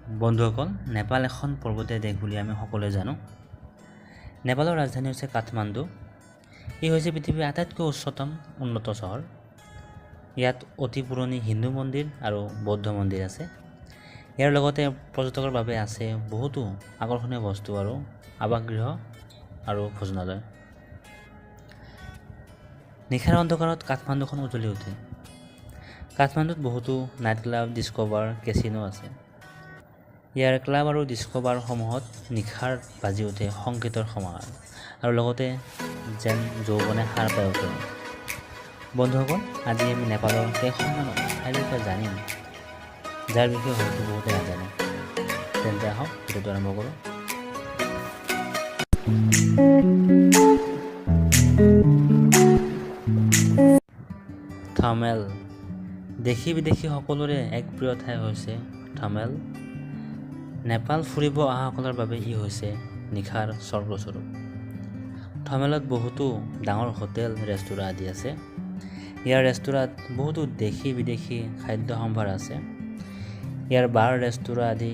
বন্ধুসকল, নেপাল এখন পৰ্বতীয়া দেশ বুলি আমি সকলোৱে জানো। নেপালৰ ৰাজধানী হৈছে কাঠমাণ্ডু। ই হৈছে পৃথিৱীৰ আটাইতকৈ উচ্চতম উন্নত চহৰ। ইয়াত অতি পুৰণি হিন্দু মন্দিৰ আৰু বৌদ্ধ মন্দিৰ আছে। ইয়াৰ লগতে পৰ্যটকৰ বাবে আছে বহুতো আকৰ্ষণীয় বস্তু আৰু আৱাসগৃহ আৰু ভোজনালয়। নিশাৰ অন্ধকাৰত কাঠমাণ্ডুখন উজ্বলি উঠে। কাঠমাণ্ডুত বহুতো নাইট ক্লাব, ডিস্ক'বাৰ, কেচিনো আছে। ইয়াৰ ক্লাব আৰু ডিস্ক'বাৰসমূহত নিশাৰ বাজি উঠে সংগীতৰ সমাহাৰ আৰু লগতে যেন যৌৱনে সাৰ পাই উঠে। বন্ধুসকল, আজি আমি নেপালৰ কেইখনমান ঠাইৰ বিষয়ে জানিম, যাৰ বিষয়ে হয়তো বহুতে নাজানে। তেন্তে আহক ভিডিঅ'টো আৰম্ভ কৰোঁ। থামেল। দেশী বিদেশী সকলোৰে এক প্ৰিয় ঠাই হৈছে থামেল। নেপাল ফুৰিব অহাসকলৰ বাবে ই হৈছে নিশাৰ স্বৰ্গস্বৰূপ। থামেলত বহুতো ডাঙৰ হোটেল, ৰেষ্টুৰাঁ আদি আছে। ইয়াৰ ৰেষ্টুৰাঁত বহুতো দেশী বিদেশী খাদ্য সম্ভাৰ আছে। ইয়াৰ বাৰ, ৰেষ্টুৰাঁ আদি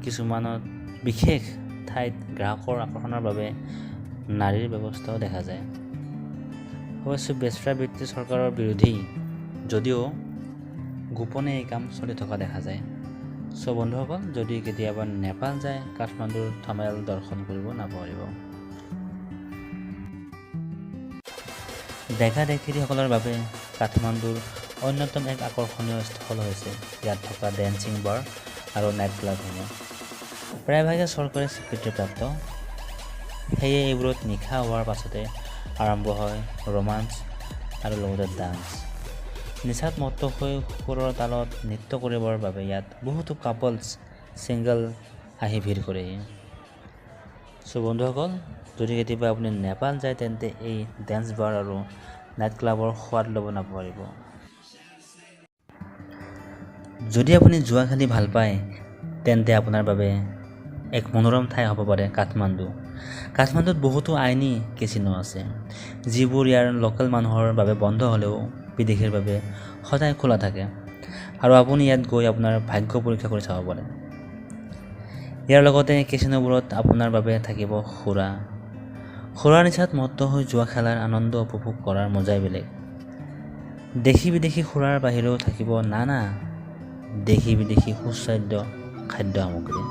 কিছুমানত বিশেষ ঠাইত গ্ৰাহকৰ আকৰ্ষণৰ বাবে নাৰীৰ ব্যৱস্থাও দেখা যায়। অৱশ্যে বেশ্যাবৃত্তি চৰকাৰৰ বিৰোধী, যদিও গোপনে এই কাম চলি থকা দেখা যায়। বন্ধুসকল, যদি কেতিয়াবা নেপাল যায়, কাঠমাণ্ডুৰ থামেল দৰ্শন কৰিব নাপাহৰিব। ডেকা ডেকিৰীসকলৰ বাবে কাঠমাণ্ডুৰ অন্যতম এক আকৰ্ষণীয় স্থল হৈছে ইয়াত থকা ডেন্সিং বাৰ আৰু নাইট ক্লাবসমূহ। প্ৰায়ভাগে চৰকাৰী স্বীকৃতিপ্ৰাপ্ত, সেয়ে এইবোৰত নিশা হোৱাৰ পাছতে আৰম্ভ হয় ৰোমাঞ্চ আৰু লগতে ডান্স। নিচাত মত্ত হৈ সুৰৰ তালত নৃত্য কৰিবৰ বাবে ইয়াত বহুতো কাপলছ, ছিংগল আহি ভিৰ কৰেহি। বন্ধুসকল, যদি কেতিয়াবা আপুনি নেপাল যায়, তেন্তে এই ডেন্স বাৰ আৰু নাইট ক্লাবৰ সোৱাদ ল'ব নাপাহৰিব। যদি আপুনি জুৱা খেলি ভাল পায়, তেন্তে আপোনাৰ বাবে এক মনোৰম ঠাই হ'ব পাৰে কাঠমাণ্ডু। কাঠমাণ্ডুত বহুতো আইনী কেচিনো আছে, যিবোৰ ইয়াৰ লোকেল মানুহৰ বাবে বন্ধ হ'লেও বিদেশীৰ বাবে সদায় খোলা থাকে, আৰু আপুনি ইয়াত গৈ আপোনাৰ ভাগ্য পৰীক্ষা কৰি চাব পাৰে। ইয়াৰ লগতে কেচিনোবোৰত আপোনাৰ বাবে থাকিব সুৰাৰ নিচাত মত্ত হৈ জুৱা খেলাৰ আনন্দ উপভোগ কৰাৰ মজাই বেলেগ। দেশী বিদেশী সুৰাৰ বাহিৰেও থাকিব নানা দেশী বিদেশী সুস্বাদ্য খাদ্য সামগ্ৰী।